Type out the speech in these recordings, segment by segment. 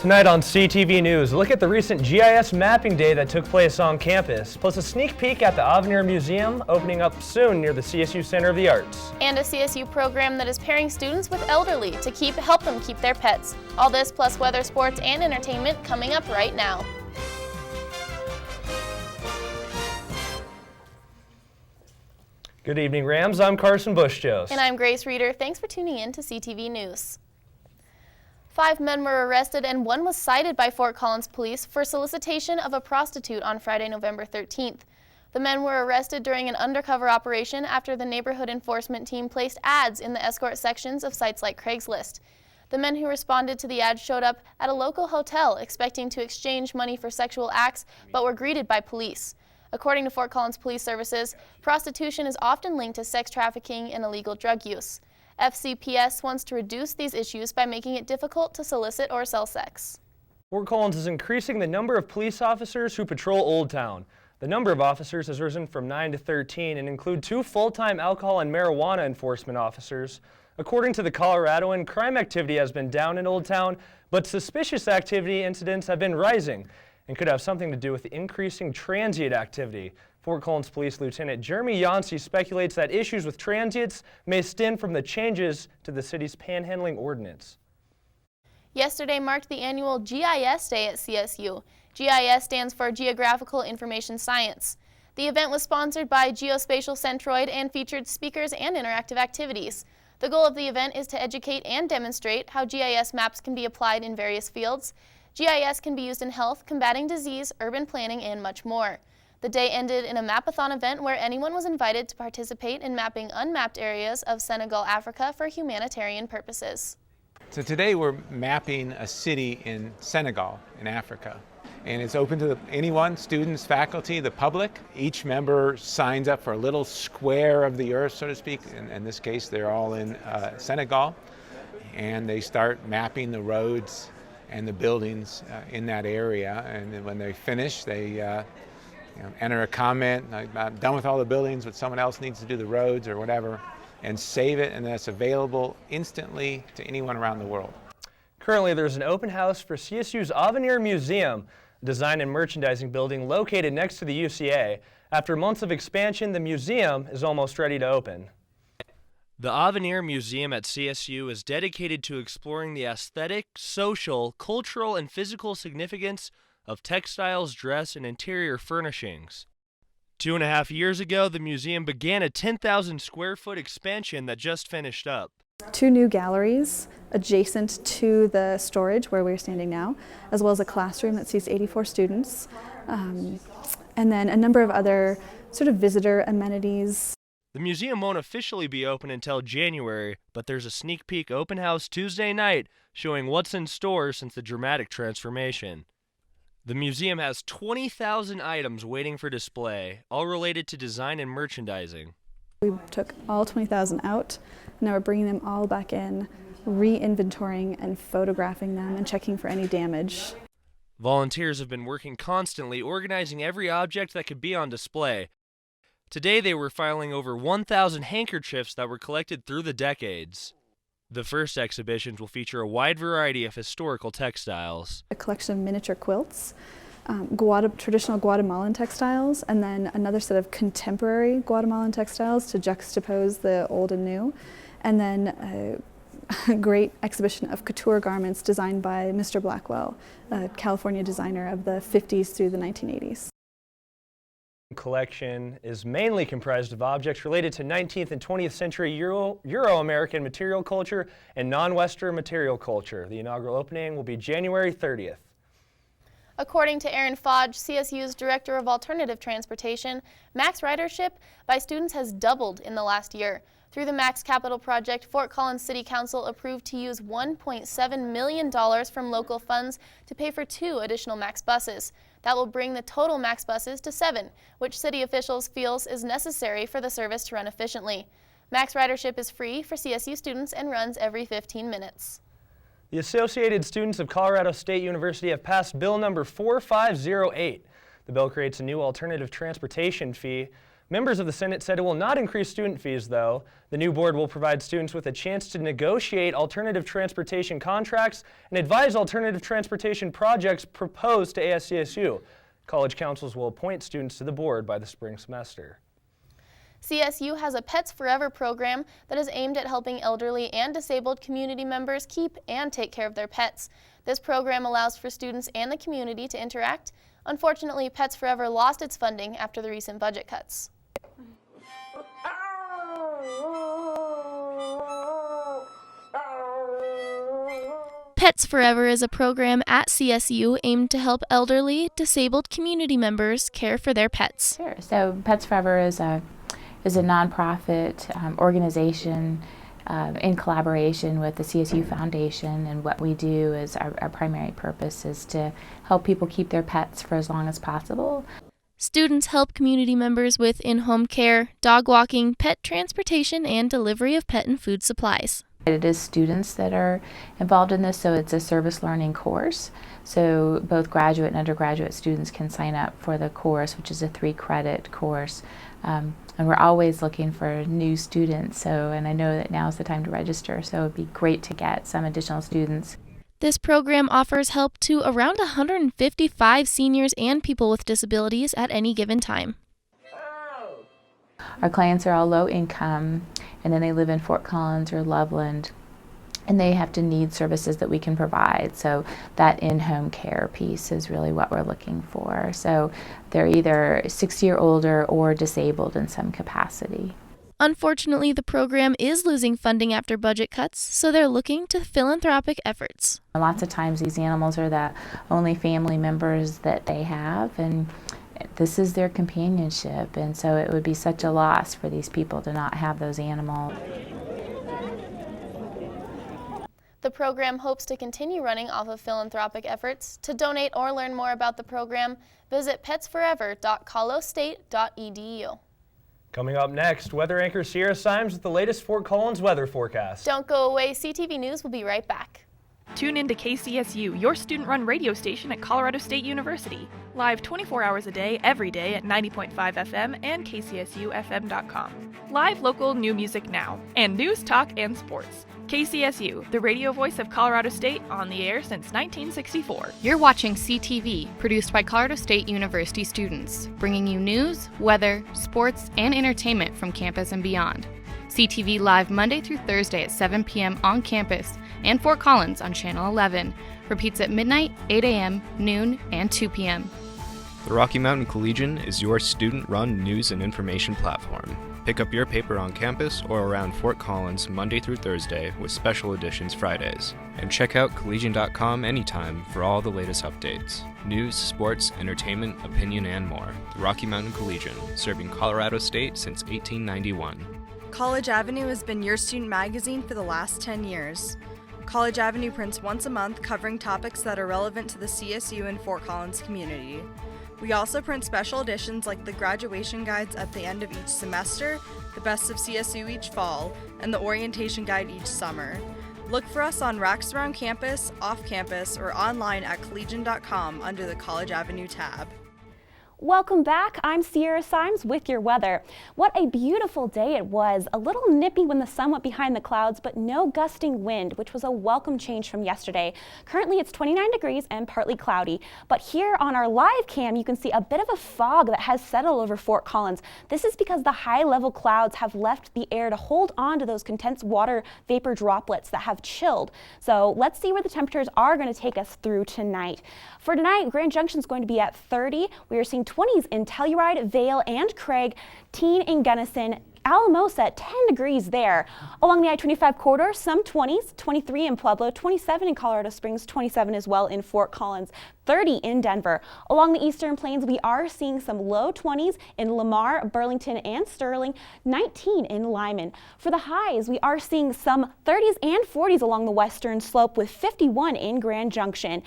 Tonight on CTV News, look at the recent GIS mapping day that took place on campus, plus a sneak peek at the Avenir Museum opening up soon near the CSU Center of the Arts. And a CSU program that is pairing students with elderly to help them keep their pets. All this plus weather, sports, and entertainment coming up right now. Good evening, Rams. I'm Karsen Buschjost. And I'm Grace Reeder. Thanks for tuning in to CTV News. 5 men were arrested and 1 was cited by Fort Collins police for solicitation of a prostitute on Friday, November 13th. The men were arrested during an undercover operation after the neighborhood enforcement team placed ads in the escort sections of sites like Craigslist. The men who responded to the ads showed up at a local hotel expecting to exchange money for sexual acts, but were greeted by police. According to Fort Collins Police Services, prostitution is often linked to sex trafficking and illegal drug use. FCPS wants to reduce these issues by making it difficult to solicit or sell sex. Fort Collins is increasing the number of police officers who patrol Old Town. The number of officers has risen from 9 to 13 and include 2 full-time alcohol and marijuana enforcement officers. According to the Coloradoan, crime activity has been down in Old Town, but suspicious activity incidents have been rising and could have something to do with the increasing transient activity. Fort Collins Police Lieutenant Jeremy Yancey speculates that issues with transients may stem from the changes to the city's panhandling ordinance. Yesterday marked the annual GIS Day at CSU. GIS stands for Geographical Information Science. The event was sponsored by Geospatial Centroid and featured speakers and interactive activities. The goal of the event is to educate and demonstrate how GIS maps can be applied in various fields. GIS can be used in health, combating disease, urban planning, and much more. The day ended in a mapathon event where anyone was invited to participate in mapping unmapped areas of Senegal, Africa for humanitarian purposes. So today we're mapping a city in Senegal, in Africa. And it's open to anyone, students, faculty, the public. Each member signs up for a little square of the earth, so to speak. In this case, they're all in Senegal. And they start mapping the roads and the buildings in that area. And then when they finish, they enter a comment, I'm done with all the buildings, but someone else needs to do the roads or whatever, and save it, and that's available instantly to anyone around the world. Currently, there's an open house for CSU's Avenir Museum, a design and merchandising building located next to the UCA. After months of expansion, the museum is almost ready to open. The Avenir Museum at CSU is dedicated to exploring the aesthetic, social, cultural, and physical significance of textiles, dress, and interior furnishings. 2.5 years ago, the museum began a 10,000 square foot expansion that just finished up. 2 new galleries adjacent to the storage where we're standing now, as well as a classroom that seats 84 students, and then a number of other sort of visitor amenities. The museum won't officially be open until January, but there's a sneak peek open house Tuesday night showing what's in store since the dramatic transformation. The museum has 20,000 items waiting for display, all related to design and merchandising. We took all 20,000 out, and now we're bringing them all back in, re-inventorying and photographing them and checking for any damage. Volunteers have been working constantly, organizing every object that could be on display. Today they were filing over 1,000 handkerchiefs that were collected through the decades. The first exhibitions will feature a wide variety of historical textiles. A collection of miniature quilts, traditional Guatemalan textiles, and then another set of contemporary Guatemalan textiles to juxtapose the old and new, and then a great exhibition of couture garments designed by Mr. Blackwell, a California designer of the 50s through the 1980s. Collection is mainly comprised of objects related to 19th and 20th century Euro-American material culture and non-Western material culture. The inaugural opening will be January 30th. According to Aaron Fodge, CSU's Director of Alternative Transportation, MAX ridership by students has doubled in the last year. Through the MAX Capital Project, Fort Collins City Council approved to use $1.7 million from local funds to pay for 2 additional MAX buses. That will bring the total MAX buses to 7, which city officials feels is necessary for the service to run efficiently. MAX ridership is free for CSU students and runs every 15 minutes. The Associated Students of Colorado State University have passed Bill number 4508. The bill creates a new alternative transportation fee Members of the Senate said it will not increase student fees, though. The new board will provide students with a chance to negotiate alternative transportation contracts and advise alternative transportation projects proposed to ASCSU. College councils will appoint students to the board by the spring semester. CSU has a Pets Forever program that is aimed at helping elderly and disabled community members keep and take care of their pets. This program allows for students and the community to interact. Unfortunately, Pets Forever lost its funding after the recent budget cuts. Pets Forever is a program at CSU aimed to help elderly, disabled community members care for their pets. Sure. So Pets Forever is a nonprofit organization in collaboration with the CSU Foundation, and what we do is our primary purpose is to help people keep their pets for as long as possible. Students help community members with in-home care, dog walking, pet transportation, and delivery of pet and food supplies. It is students that are involved in this, so it's a service learning course. So both graduate and undergraduate students can sign up for the course, which is a 3-credit course. And we're always looking for new students, and I know that now is the time to register, so it would be great to get some additional students. This program offers help to around 155 seniors and people with disabilities at any given time. Our clients are all low income, and then they live in Fort Collins or Loveland, and they have to need services that we can provide. So that in-home care piece is really what we're looking for. So they're either 60 or older or disabled in some capacity. Unfortunately, the program is losing funding after budget cuts, so they're looking to philanthropic efforts. Lots of times these animals are the only family members that they have, and this is their companionship, and so it would be such a loss for these people to not have those animals. The program hopes to continue running off of philanthropic efforts. To donate or learn more about the program, visit petsforever.colostate.edu. Coming up next, weather anchor Sierra Cymes with the latest Fort Collins weather forecast. Don't go away, CTV News will be right back. Tune in to KCSU, your student-run radio station at Colorado State University. Live 24 hours a day, every day at 90.5 FM and kcsufm.com. Live local new music now, and news, talk, and sports. KCSU, the radio voice of Colorado State, on the air since 1964. You're watching CTV, produced by Colorado State University students, bringing you news, weather, sports, and entertainment from campus and beyond. CTV live Monday through Thursday at 7 p.m. on campus and Fort Collins on Channel 11. Repeats at midnight, 8 a.m., noon, and 2 p.m. The Rocky Mountain Collegian is your student-run news and information platform. Pick up your paper on campus or around Fort Collins Monday through Thursday with special editions Fridays. And check out collegian.com anytime for all the latest updates. News, sports, entertainment, opinion, and more. The Rocky Mountain Collegian, serving Colorado State since 1891. College Avenue has been your student magazine for the last 10 years. College Avenue prints once a month covering topics that are relevant to the CSU and Fort Collins community. We also print special editions like the graduation guides at the end of each semester, the best of CSU each fall, and the orientation guide each summer. Look for us on racks around campus, off campus, or online at collegian.com under the College Avenue tab. Welcome back. I'm Sierra Cymes with your weather. What a beautiful day it was. A little nippy when the sun went behind the clouds, but no gusting wind, which was a welcome change from yesterday. Currently it's 29 degrees and partly cloudy, but here on our live cam you can see a bit of a fog that has settled over Fort Collins. This is because the high level clouds have left the air to hold on to those condensed water vapor droplets that have chilled. So let's see where the temperatures are going to take us through tonight. For tonight, Grand Junction is going to be at 30. We are seeing 20s in Telluride, Vail, and Craig, teen in Gunnison, Alamosa, 10 degrees there. Along the I-25 corridor, some 20s, 23 in Pueblo, 27 in Colorado Springs, 27 as well in Fort Collins, 30 in Denver. Along the Eastern Plains, we are seeing some low 20s in Lamar, Burlington, and Sterling, 19 in Lyman. For the highs, we are seeing some 30s and 40s along the western slope with 51 in Grand Junction.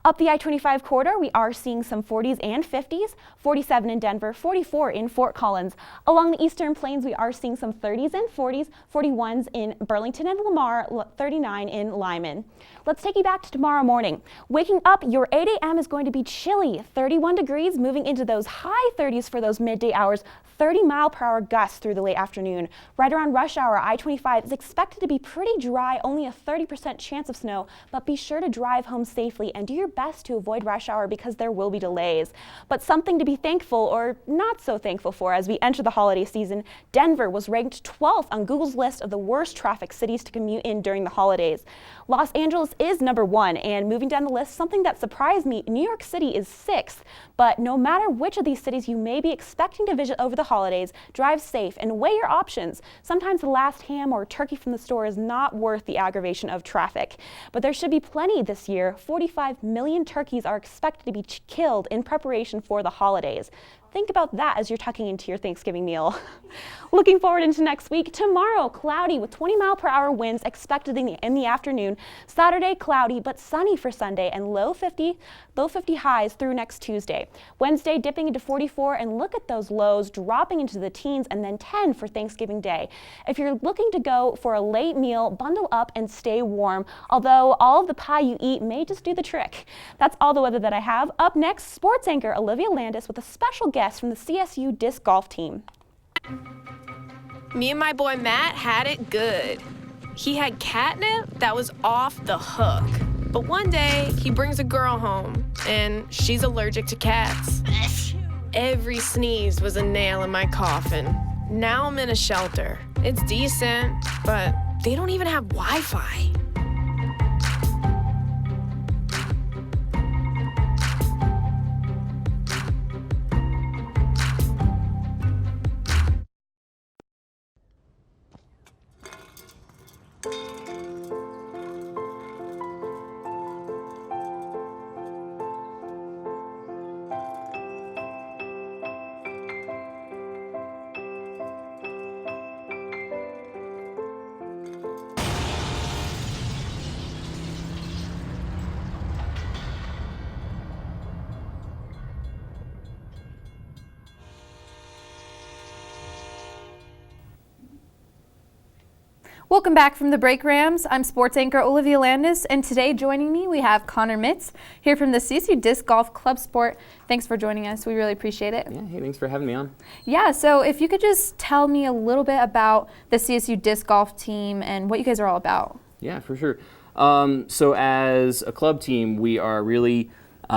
Up the I-25 corridor, we are seeing some 40s and 50s, 47 in Denver, 44 in Fort Collins. Along the Eastern Plains, we are seeing some 30s and 40s, 41s in Burlington and Lamar, 39 in Lyman. Let's take you back to tomorrow morning. Waking up, your 8 a.m. is going to be chilly, 31 degrees, moving into those high 30s for those midday hours, 30-mile-per-hour gusts through the late afternoon. Right around rush hour, I-25 is expected to be pretty dry, only a 30% chance of snow, but be sure to drive home safely and do your best to avoid rush hour because there will be delays. But something to be thankful or not so thankful for as we enter the holiday season, Denver was ranked 12th on Google's list of the worst traffic cities to commute in during the holidays. Los Angeles is number 1, and moving down the list, something that surprised me, New York City is 6th. But no matter which of these cities you may be expecting to visit over the holidays, drive safe and weigh your options. Sometimes the last ham or turkey from the store is not worth the aggravation of traffic. But there should be plenty this year. 45 million turkeys are expected to be killed in preparation for the holidays. Think about that as you're tucking into your Thanksgiving meal. Looking forward into next week. Tomorrow, cloudy with 20-mile-per-hour winds expected in the afternoon. Saturday, cloudy but sunny for Sunday and low 50 highs through next Tuesday. Wednesday, dipping into 44, and look at those lows dropping into the teens, and then 10 for Thanksgiving Day. If you're looking to go for a late meal, bundle up and stay warm, although all of the pie you eat may just do the trick. That's all the weather that I have. Up next, sports anchor Olivia Landis with a special guest from the CSU disc golf team. Me and my boy Matt had it good. He had catnip that was off the hook. But one day, he brings a girl home, and she's allergic to cats. Every sneeze was a nail in my coffin. Now I'm in a shelter. It's decent, but they don't even have Wi-Fi. Welcome back from the break, Rams. I'm sports anchor Olivia Landis, and today joining me we have Connor Mitz here from the CSU Disc Golf Club Sport. Thanks for joining us. We really appreciate it. Yeah, hey, thanks for having me on. Yeah, so if you could just tell me a little bit about the CSU Disc Golf team and what you guys are all about. Yeah, for sure. So as a club team, we are really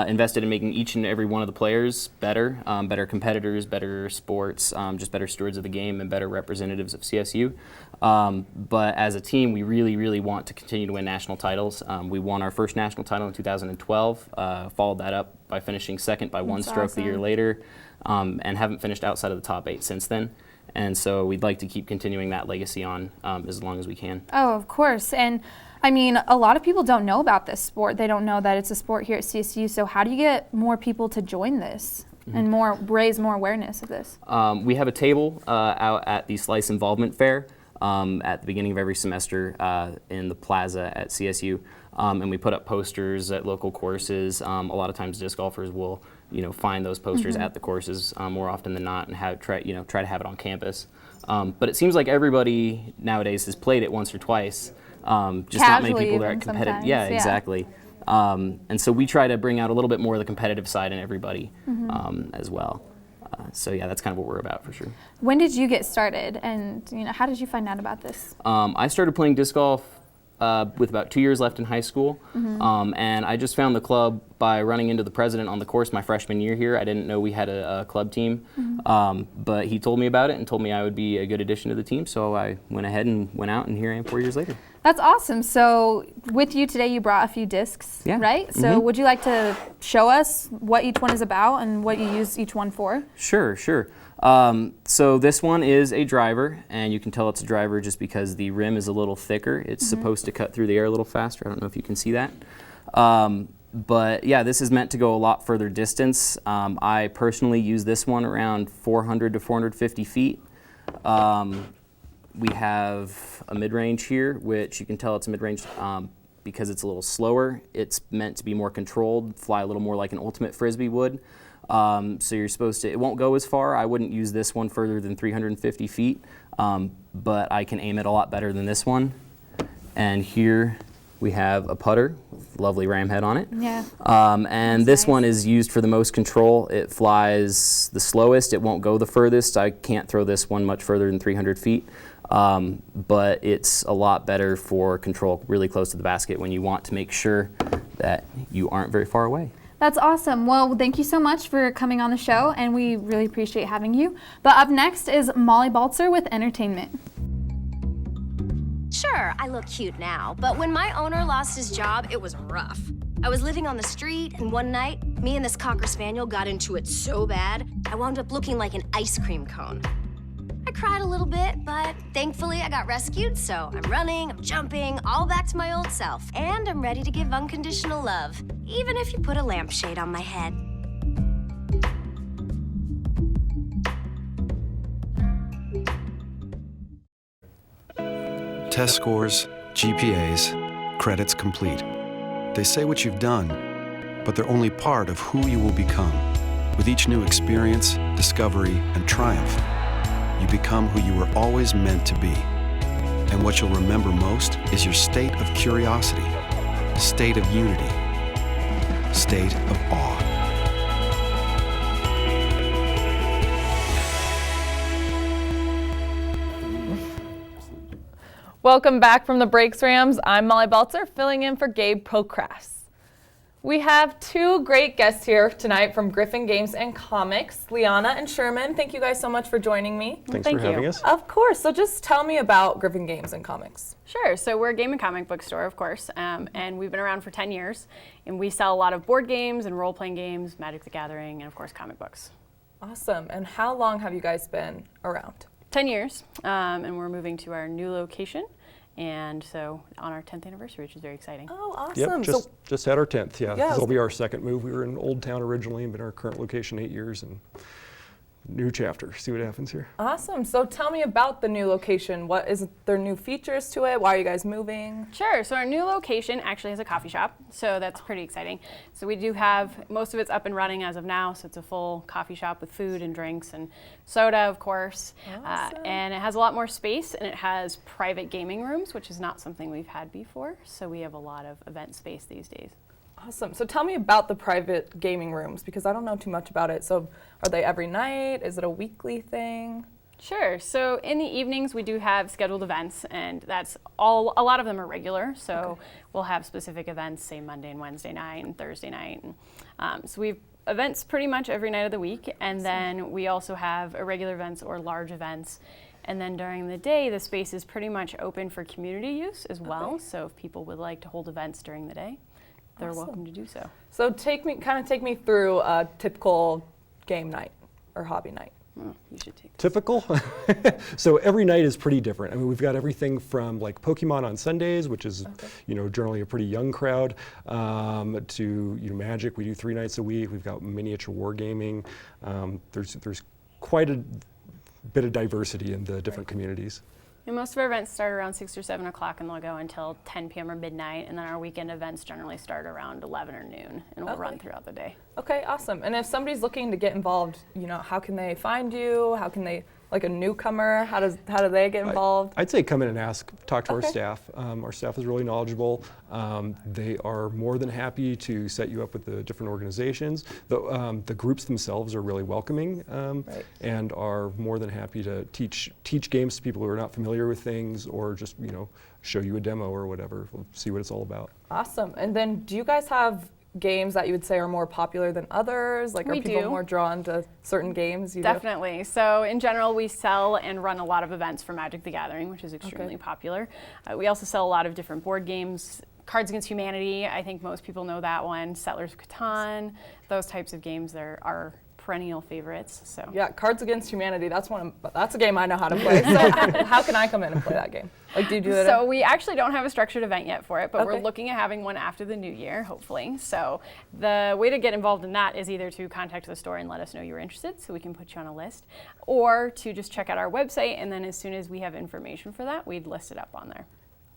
invested in making each and every one of the players better, better competitors, better sports, just better stewards of the game and better representatives of CSU. But as a team, we really, really want to continue to win national titles. We won our first national title in 2012, followed that up by finishing second by one stroke the year later, and haven't finished outside of the top 8 since then. And so we'd like to keep continuing that legacy on as long as we can. Oh, of course. And I mean, a lot of people don't know about this sport. They don't know that it's a sport here at CSU. So how do you get more people to join this and raise more awareness of this? We have a table out at the Slice Involvement Fair at the beginning of every semester in the plaza at CSU. And we put up posters at local courses. A lot of times disc golfers will find those posters at the courses more often than not and try to have it on campus. But it seems like everybody nowadays has played it once or twice. Just not many people that are competitive. Yeah, exactly. And so we try to bring out a little bit more of the competitive side in everybody as well. So yeah, that's kind of what we're about for sure. When did you get started, and how did you find out about this? I started playing disc golf with about 2 years left in high school, and I just found the club by running into the president on the course my freshman year here. I didn't know we had a club team, but he told me about it and told me I would be a good addition to the team, so I went ahead and went out, and here I am 4 years later. That's awesome. So with you today, you brought a few discs, right? So would you like to show us what each one is about and what you use each one for? Sure. So this one is a driver, and you can tell it's a driver just because the rim is a little thicker. It's supposed to cut through the air a little faster. I don't know if you can see that. But yeah, this is meant to go a lot further distance. I personally use this one around 400 to 450 feet. We have a mid-range here, which you can tell it's a mid-range because it's a little slower. It's meant to be more controlled, fly a little more like an ultimate Frisbee would. So you're supposed to, it won't go as far. I wouldn't use this one further than 350 feet, but I can aim it a lot better than this one. And here we have a putter with a lovely ram head on it. Yeah. And this one is used for the most control. It flies the slowest. It won't go the furthest. I can't throw this one much further than 300 feet. But it's a lot better for control really close to the basket when you want to make sure that you aren't very far away. That's awesome. Well, thank you so much for coming on the show, and we really appreciate having you. But up next is Moll Baltzar with entertainment. Sure, I look cute now, but when my owner lost his job, it was rough. I was living on the street, and one night, me and this Cocker Spaniel got into it so bad, I wound up looking like an ice cream cone. I cried a little bit, but thankfully I got rescued, so I'm running, I'm jumping, all back to my old self, and I'm ready to give unconditional love, even if you put a lampshade on my head. Test scores, GPAs, credits complete. They say what you've done, but they're only part of who you will become. With each new experience, discovery, and triumph, you become who you were always meant to be. And what you'll remember most is your state of curiosity, state of unity, state of awe. Welcome back from the Breaks Rams. I'm Moll Baltzar, filling in for Gabe Procrast. We have two great guests here tonight from Gryphon Games and Comics, Liana and Sherman. Thank you guys so much for joining me. Thanks for having us. Of course. So just tell me about Gryphon Games and Comics. Sure. So we're a game and comic book store, of course, and we've been around for 10 years. And we sell a lot of board games and role-playing games, Magic the Gathering, and of course comic books. Awesome. And how long have you guys been around? 10 years, and we're moving to our new location. And so on our 10th anniversary, which is very exciting. Oh, awesome. Yep, just had our 10th, yeah. Yeah, This will be our second move. We were in Old Town originally, and been our current location 8 years, and new chapter. See what happens here. Awesome. So tell me about the new location. What is there new features to it? Why are you guys moving? Sure. So our new location actually has a coffee shop, so that's pretty exciting. So we do have, most of it's up and running as of now, so it's a full coffee shop with food and drinks and soda, of course. Awesome. And it has a lot more space, and it has private gaming rooms, which is not something we've had before. So we have a lot of event space these days. Awesome. So tell me about the private gaming rooms, because I don't know too much about it. So are they every night? Is it a weekly thing? Sure. So in the evenings, we do have scheduled events, and that's all. A lot of them are regular. So we'll have specific events, say Monday and Wednesday night and Thursday night. And, so we've events pretty much every night of the week, and then we also have irregular events or large events. And then during the day, the space is pretty much open for community use as well. So if people would like to hold events during the day, they're welcome to do so. So take me through a typical game night or hobby night. You should take Typical? So every night is pretty different. I mean, we've got everything from like Pokemon on Sundays, which is, generally a pretty young crowd, to, Magic. We do 3 nights a week. We've got miniature wargaming. There's quite a bit of diversity in the different communities. And most of our events start around 6 or 7 o'clock, and they'll go until 10 p.m. or midnight. And then our weekend events generally start around 11 or noon, and will run throughout the day. Okay, awesome. And if somebody's looking to get involved, how can they find you? How can they, like a newcomer, how do they get involved? I'd say come in and talk to our staff. Our staff is really knowledgeable. They are more than happy to set you up with the different organizations. The groups themselves are really welcoming, and are more than happy to teach games to people who are not familiar with things, or just show you a demo or whatever. We'll see what it's all about. Awesome. And then do you guys have games that you would say are more popular than others? Like, are people more drawn to certain games? Definitely. So in general, we sell and run a lot of events for Magic the Gathering, which is extremely popular. We also sell a lot of different board games. Cards Against Humanity, I think most people know that one. Settlers of Catan, those types of games are perennial favorites. So yeah, Cards Against Humanity, that's a game I know how to play. So how can I come in and play that game? Like, do you do it? So we actually don't have a structured event yet for it, but we're looking at having one after the new year, hopefully. So the way to get involved in that is either to contact the store and let us know you're interested so we can put you on a list, or to just check out our website, and then as soon as we have information for that, we'd list it up on there.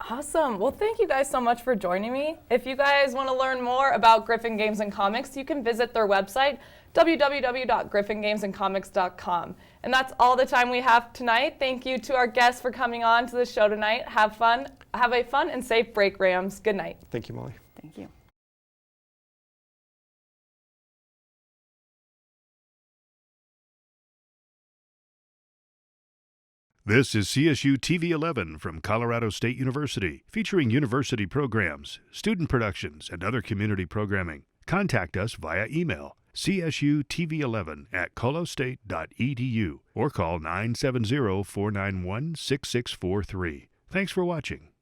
Awesome. Well, thank you guys so much for joining me. If you guys want to learn more about Gryphon Games and Comics, you can visit their website, www.gryphongamesandcomics.com. And that's all the time we have tonight. Thank you to our guests for coming on to the show tonight. Have a fun and safe break, Rams. Good night. Thank you, Molly. Thank you. This is CSU TV 11 from Colorado State University, featuring university programs, student productions, and other community programming. Contact us via email, csutv11@colostate.edu, or call 970-491-6643. Thanks for watching.